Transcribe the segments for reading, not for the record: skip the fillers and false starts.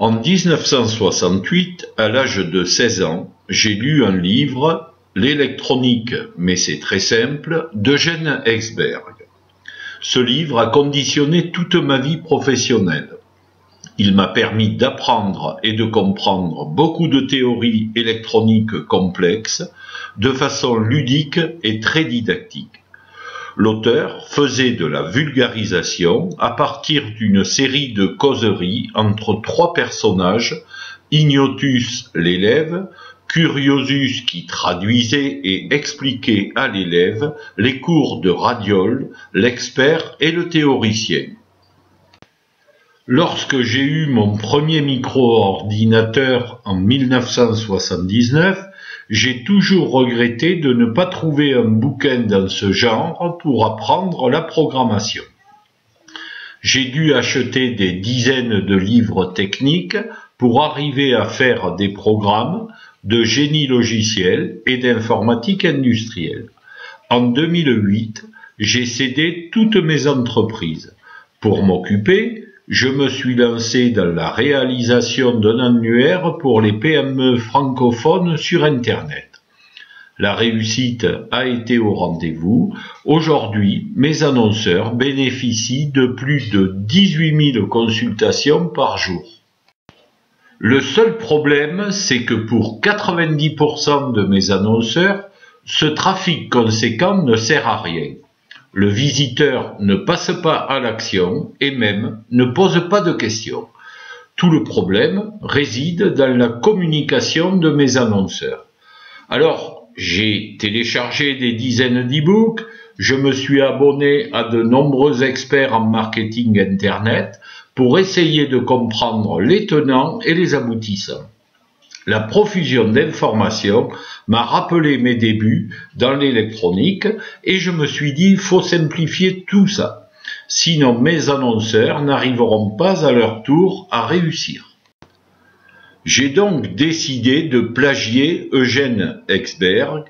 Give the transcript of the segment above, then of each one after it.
En 1968, à l'âge de 16 ans, j'ai lu un livre, L'électronique, mais c'est très simple, d'Eugène Exberg. Ce livre a conditionné toute ma vie professionnelle. Il m'a permis d'apprendre et de comprendre beaucoup de théories électroniques complexes de façon ludique et très didactique. L'auteur faisait de la vulgarisation à partir d'une série de causeries entre trois personnages, Ignotus l'élève, Curiosus qui traduisait et expliquait à l'élève les cours de Radiol, l'expert et le théoricien. Lorsque j'ai eu mon premier micro-ordinateur en 1979, j'ai toujours regretté de ne pas trouver un bouquin dans ce genre pour apprendre la programmation. J'ai dû acheter des dizaines de livres techniques pour arriver à faire des programmes de génie logiciel et d'informatique industrielle. En 2008, j'ai cédé toutes mes entreprises. Pour m'occuper, je me suis lancé dans la réalisation d'un annuaire pour les PME francophones sur Internet. La réussite a été au rendez-vous. Aujourd'hui, mes annonceurs bénéficient de plus de 18 000 consultations par jour. Le seul problème, c'est que pour 90% de mes annonceurs, ce trafic conséquent ne sert à rien. Le visiteur ne passe pas à l'action et même ne pose pas de questions. Tout le problème réside dans la communication de mes annonceurs. Alors, j'ai téléchargé des dizaines d'e-books, je me suis abonné à de nombreux experts en marketing Internet pour essayer de comprendre les tenants et les aboutissants. La profusion d'informations m'a rappelé mes débuts dans l'électronique et je me suis dit, il faut simplifier tout ça. Sinon mes annonceurs n'arriveront pas à leur tour à réussir. J'ai donc décidé de plagier Eugène Exberg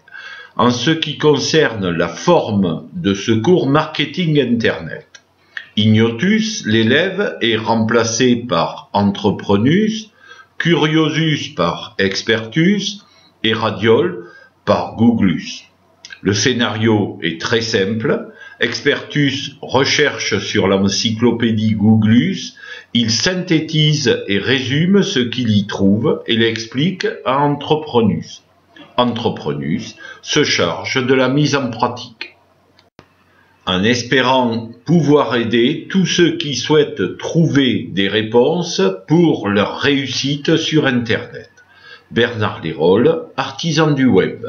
en ce qui concerne la forme de ce cours marketing Internet. Ignotus, l'élève, est remplacé par Entreprenus, Curiosus par Expertus et Radiol par Googlus. Le scénario est très simple. Expertus recherche sur l'encyclopédie Googlus, il synthétise et résume ce qu'il y trouve et l'explique à Entreprenus. Entreprenus se charge de la mise en pratique. En espérant pouvoir aider tous ceux qui souhaitent trouver des réponses pour leur réussite sur Internet. Bernard Lérolles, artisan du web.